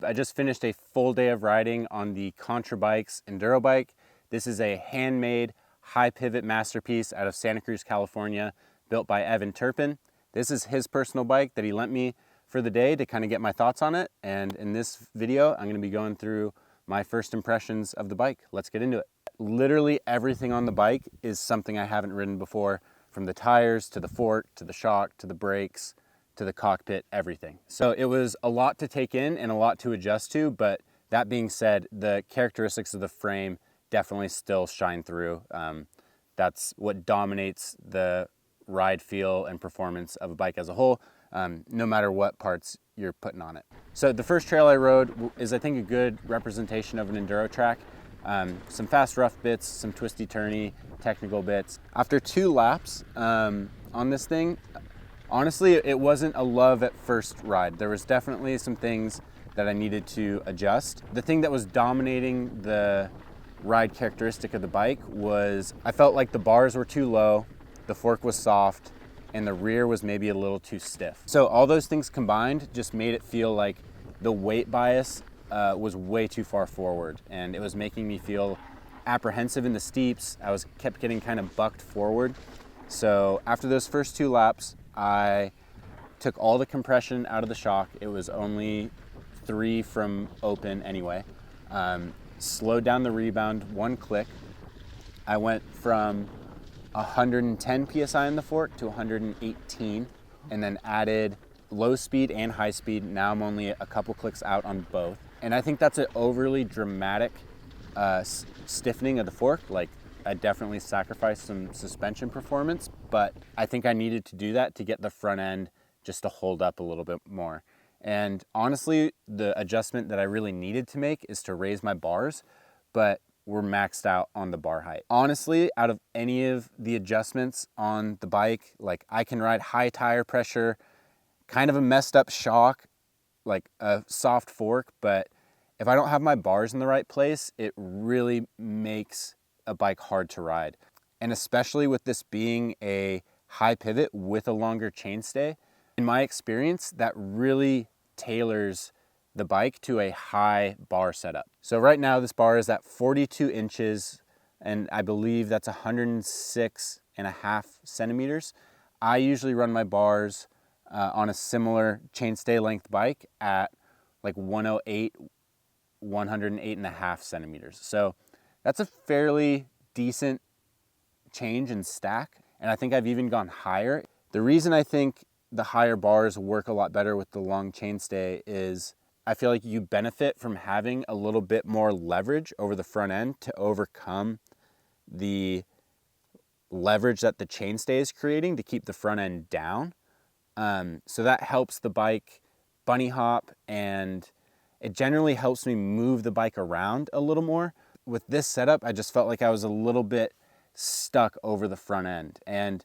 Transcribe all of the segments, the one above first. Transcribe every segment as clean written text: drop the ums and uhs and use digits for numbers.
I just finished a full day of riding on the Contra bike's enduro bike. This is a handmade high pivot masterpiece out of Santa Cruz, California, built by Evan Turpin. This is his personal bike that he lent me for the day to kind of get my thoughts on it. And in this video, I'm going to be going through my first impressions of the bike. Let's get into it. Literally everything on the bike is something I haven't ridden before, from the tires to the fork to the shock to the brakes to the cockpit, everything. So it was a lot to take in and a lot to adjust to, but that being said, the characteristics of the frame definitely still shine through. That's what dominates the ride feel and performance of a bike as a whole, no matter what parts you're putting on it. So the first trail I rode is, I think, a good representation of an enduro track. Some fast rough bits, some twisty turny technical bits. After 2 laps on this thing, honestly, it wasn't a love at first ride. There was definitely some things that I needed to adjust. The thing that was dominating the ride characteristic of the bike was I felt like the bars were too low, the fork was soft, and the rear was maybe a little too stiff. So all those things combined just made it feel like the weight bias was way too far forward, and it was making me feel apprehensive in the steeps. I kept getting kind of bucked forward. So after those first 2 laps, I took all the compression out of the shock. It was only 3 from open anyway. Slowed down the rebound 1 click. I went from 110 PSI in the fork to 118, and then added low speed and high speed. Now I'm only a couple clicks out on both. And I think that's an overly dramatic stiffening of the fork. Like, I definitely sacrificed some suspension performance, but I think I needed to do that to get the front end just to hold up a little bit more. And honestly, the adjustment that I really needed to make is to raise my bars, but we're maxed out on the bar height. Honestly, out of any of the adjustments on the bike, like, I can ride high tire pressure, kind of a messed up shock, like a soft fork, but if I don't have my bars in the right place, it really makes a bike hard to ride. And especially with this being a high pivot with a longer chainstay, in my experience, that really tailors the bike to a high bar setup. So right now this bar is at 42 inches, and I believe that's 106.5 centimeters. I usually run my bars on a similar chainstay length bike at like 108, 108.5 centimeters. So that's a fairly decent change in stack, and I think I've even gone higher. The reason I think the higher bars work a lot better with the long chainstay is I feel like you benefit from having a little bit more leverage over the front end to overcome the leverage that the chainstay is creating to keep the front end down. So that helps the bike bunny hop, and it generally helps me move the bike around a little more. With this setup, I just felt like I was a little bit stuck over the front end. And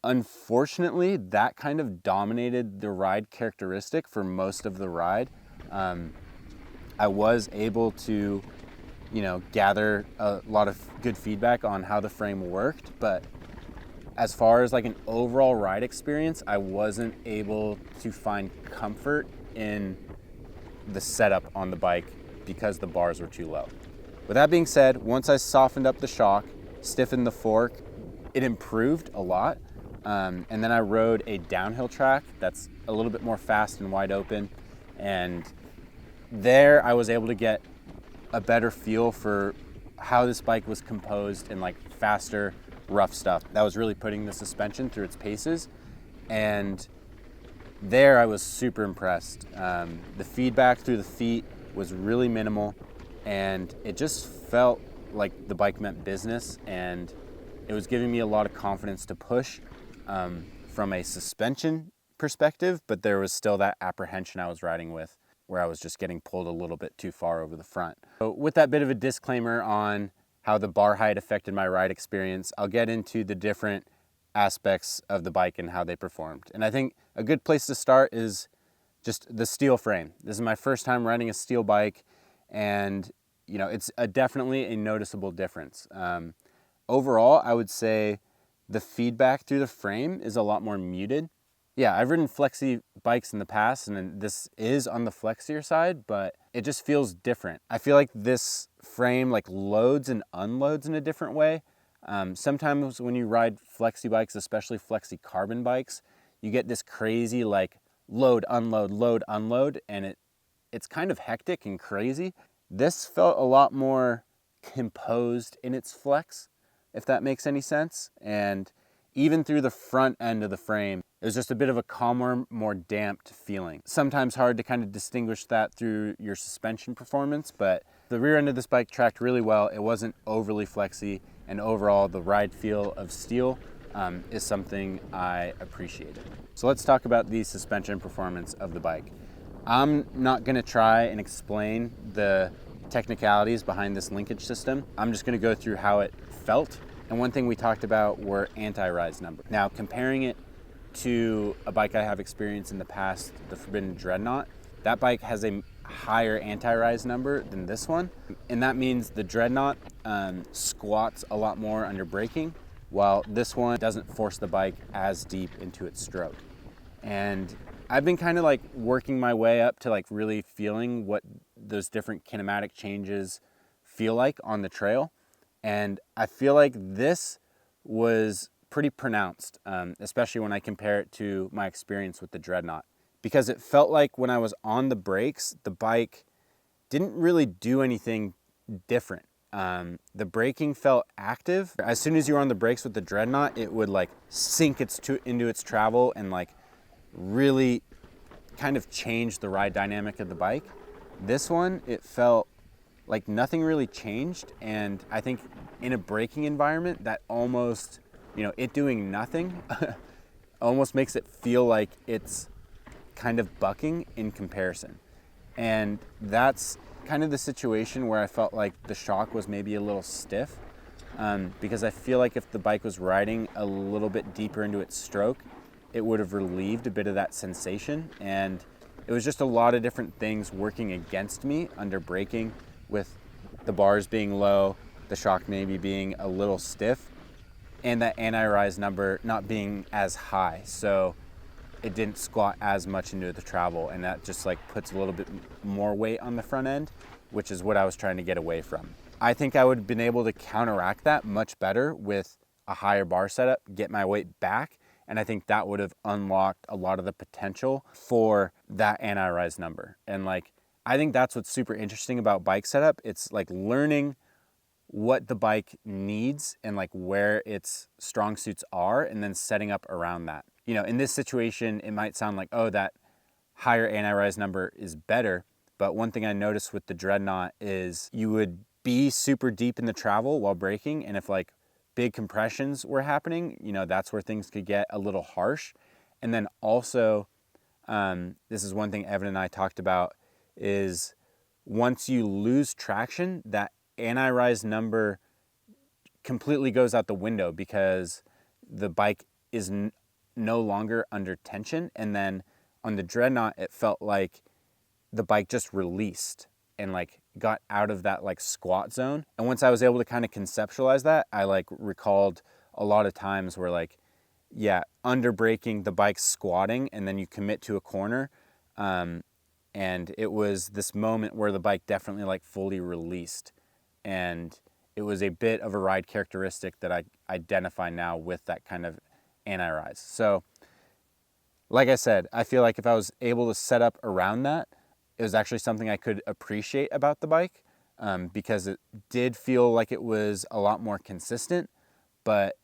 unfortunately, that kind of dominated the ride characteristic for most of the ride. I was able to, gather a lot of good feedback on how the frame worked, but as far as like an overall ride experience, I wasn't able to find comfort in the setup on the bike because the bars were too low. With that being said, once I softened up the shock, stiffened the fork, it improved a lot. And then I rode a downhill track that's a little bit more fast and wide open. And there I was able to get a better feel for how this bike was composed in like faster, rough stuff. That was really putting the suspension through its paces. And there I was super impressed. The feedback through the feet was really minimal, and it just felt like the bike meant business, and it was giving me a lot of confidence to push from a suspension perspective, but there was still that apprehension I was riding with where I was just getting pulled a little bit too far over the front. So with that bit of a disclaimer on how the bar height affected my ride experience, I'll get into the different aspects of the bike and how they performed. And I think a good place to start is just the steel frame. This is my first time riding a steel bike, and it's definitely a noticeable difference. Overall, I would say the feedback through the frame is a lot more muted. Yeah, I've ridden flexi bikes in the past, and this is on the flexier side, but it just feels different. I feel like this frame like loads and unloads in a different way. Sometimes when you ride flexi bikes, especially flexi carbon bikes, you get this crazy like load, unload, and it's kind of hectic and crazy. This felt a lot more composed in its flex, if that makes any sense. And even through the front end of the frame, it was just a bit of a calmer, more damped feeling. Sometimes hard to kind of distinguish that through your suspension performance, but the rear end of this bike tracked really well. It wasn't overly flexy, and overall the ride feel of steel is something I appreciated. So let's talk about the suspension performance of the bike. I'm not gonna try and explain the technicalities behind this linkage system. I'm just gonna go through how it felt. And one thing we talked about were anti-rise numbers. Now, comparing it to a bike I have experienced in the past, the Forbidden Dreadnought, that bike has a higher anti-rise number than this one. And that means the Dreadnought squats a lot more under braking, while this one doesn't force the bike as deep into its stroke. And I've been kind of like working my way up to like really feeling what those different kinematic changes feel like on the trail. And I feel like this was pretty pronounced, especially when I compare it to my experience with the Dreadnought. Because it felt like when I was on the brakes, the bike didn't really do anything different. The braking felt active. As soon as you were on the brakes with the Dreadnought, it would like sink into its travel and like really kind of change the ride dynamic of the bike. This one, it felt like nothing really changed, and I think in a braking environment that almost, it doing nothing almost makes it feel like it's kind of bucking in comparison. And that's kind of the situation where I felt like the shock was maybe a little stiff, because I feel like if the bike was riding a little bit deeper into its stroke, it would have relieved a bit of that sensation. And it was just a lot of different things working against me under braking, with the bars being low, the shock maybe being a little stiff, and that anti-rise number not being as high. So it didn't squat as much into the travel, and that just like puts a little bit more weight on the front end, which is what I was trying to get away from. I think I would have been able to counteract that much better with a higher bar setup, get my weight back, and I think that would have unlocked a lot of the potential for that anti-rise number. And like, I think that's what's super interesting about bike setup. It's like learning what the bike needs and like where its strong suits are, and then setting up around that. In this situation, it might sound like, oh, that higher anti-rise number is better. But one thing I noticed with the Dreadnought is you would be super deep in the travel while braking, and if like big compressions were happening, that's where things could get a little harsh. And then also, this is one thing Evan and I talked about, is once you lose traction, that anti-rise number completely goes out the window, because the bike is no longer under tension. And then on the Dreadnought, it felt like the bike just released and like got out of that like squat zone. And once I was able to kind of conceptualize that, I like recalled a lot of times where like, yeah, under braking, the bike's squatting, and then you commit to a corner. And it was this moment where the bike definitely like fully released. And it was a bit of a ride characteristic that I identify now with that kind of anti-rise. So like I said, I feel like if I was able to set up around that, it was actually something I could appreciate about the bike, because it did feel like it was a lot more consistent, but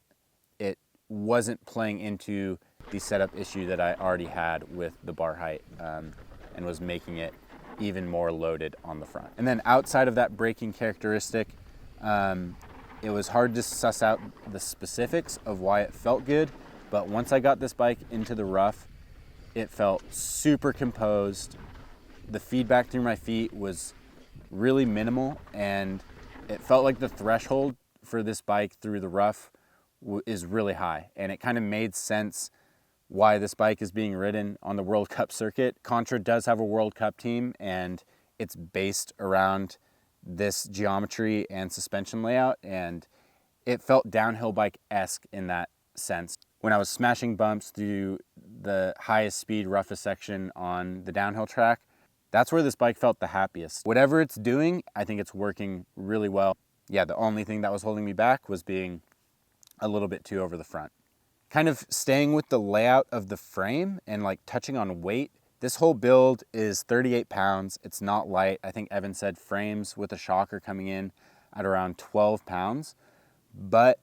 it wasn't playing into the setup issue that I already had with the bar height, and was making it even more loaded on the front. And then outside of that braking characteristic, it was hard to suss out the specifics of why it felt good, but once I got this bike into the rough, it felt super composed. The feedback through my feet was really minimal, and it felt like the threshold for this bike through the rough is really high. And it kind of made sense why this bike is being ridden on the World Cup circuit. Contra does have a World Cup team, and it's based around this geometry and suspension layout, and it felt downhill bike-esque in that sense. when I was smashing bumps through the highest speed, roughest section on the downhill track, that's where this bike felt the happiest. Whatever it's doing, I think it's working really well. Yeah, the only thing that was holding me back was being a little bit too over the front. Kind of staying with the layout of the frame and like touching on weight, this whole build is 38 pounds. It's not light. I think Evan said frames with a shocker coming in at around 12 pounds, but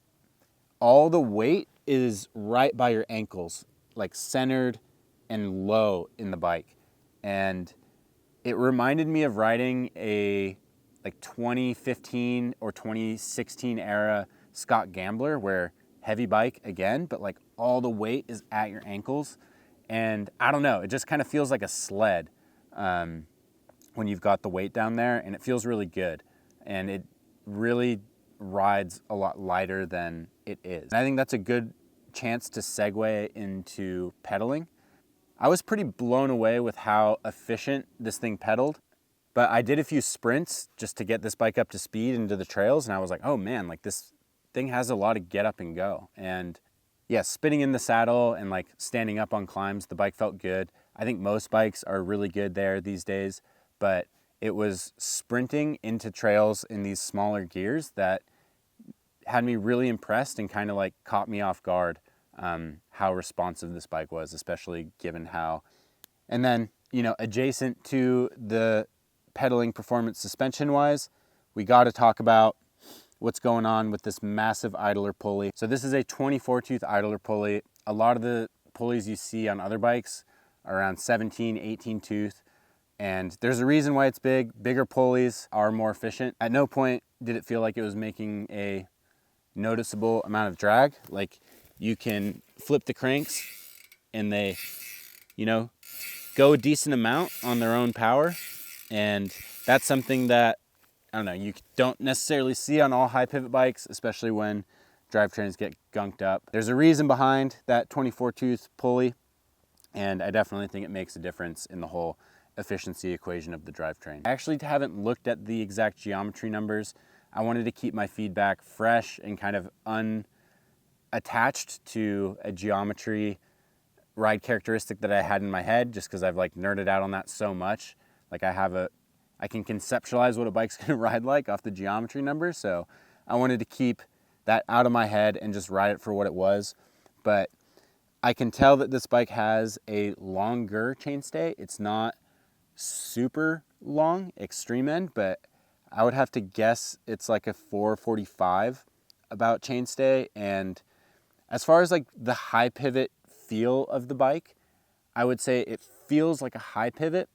all the weight is right by your ankles, like centered and low in the bike. And it reminded me of riding a like 2015 or 2016 era Scott Gambler, where heavy bike again, but like all the weight is at your ankles. And I don't know, it just kind of feels like a sled when you've got the weight down there, and it feels really good. And it really rides a lot lighter than it is. And I think that's a good chance to segue into pedaling. I was pretty blown away with how efficient this thing pedaled, but I did a few sprints just to get this bike up to speed into the trails, and I was like, oh man, like this thing has a lot of get up and go. And yeah, spinning in the saddle and like standing up on climbs, the bike felt good. I think most bikes are really good there these days, but it was sprinting into trails in these smaller gears that had me really impressed and kind of like caught me off guard, how responsive this bike was, especially given how. And then, you know, adjacent to the pedaling performance suspension wise, we got to talk about what's going on with this massive idler pulley. So this is a 24 tooth idler pulley. A lot of the pulleys you see on other bikes are around 17, 18 tooth. And there's a reason why it's big. Bigger pulleys are more efficient. At no point did it feel like it was making a noticeable amount of drag. Like, you can flip the cranks and they, you know, go a decent amount on their own power. And that's something that, I don't know, you don't necessarily see on all high pivot bikes, especially when drivetrains get gunked up. There's a reason behind that 24 tooth pulley, and I definitely think it makes a difference in the whole efficiency equation of the drivetrain. I actually haven't looked at the exact geometry numbers. I wanted to keep my feedback fresh and kind of unattached to a geometry ride characteristic that I had in my head, just because I've like nerded out on that so much. Like I can conceptualize what a bike's gonna ride like off the geometry numbers. So I wanted to keep that out of my head and just ride it for what it was. But I can tell that this bike has a longer chainstay. It's not super long, extreme end, but I would have to guess it's like a 445 about chainstay. And as far as like the high pivot feel of the bike, I would say it feels like a high pivot.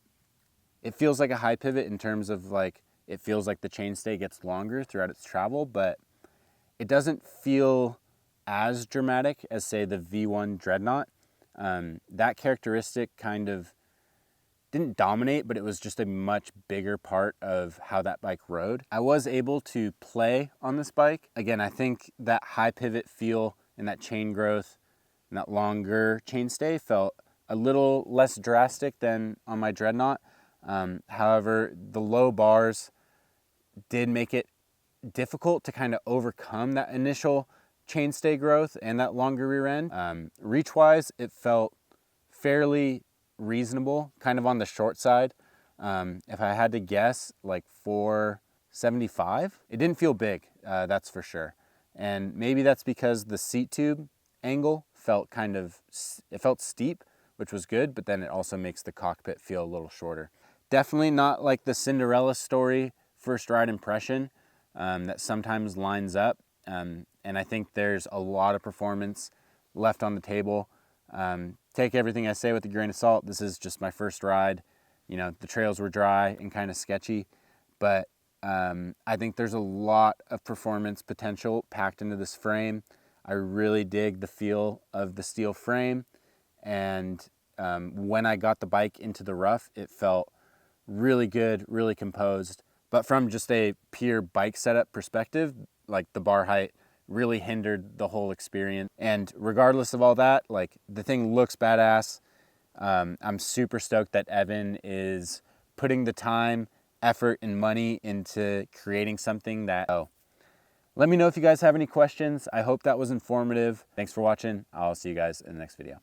It feels like a high pivot in terms of like, it feels like the chainstay gets longer throughout its travel, but it doesn't feel as dramatic as say the V1 Dreadnought. That characteristic kind of didn't dominate, but it was just a much bigger part of how that bike rode. I was able to play on this bike. Again, I think that high pivot feel and that chain growth and that longer chainstay felt a little less drastic than on my Dreadnought. However, the low bars did make it difficult to kind of overcome that initial chainstay growth and that longer rear end. Reach-wise, it felt fairly reasonable, kind of on the short side. If I had to guess, like 475. It didn't feel big, that's for sure. And maybe that's because the seat tube angle felt it felt steep, which was good, but then it also makes the cockpit feel a little shorter. Definitely not like the Cinderella story first ride impression that sometimes lines up. And I think there's a lot of performance left on the table. Take everything I say with a grain of salt. This is just my first ride. You know, the trails were dry and kind of sketchy, but I think there's a lot of performance potential packed into this frame. I really dig the feel of the steel frame, and when I got the bike into the rough, it felt really good, really composed. But from just a pure bike setup perspective, like the bar height really hindered the whole experience. And regardless of all that, like the thing looks badass. I'm super stoked that Evan is putting the time, effort, and money into creating something that, Let me know if you guys have any questions. I hope that was informative. Thanks for watching. I'll see you guys in the next video.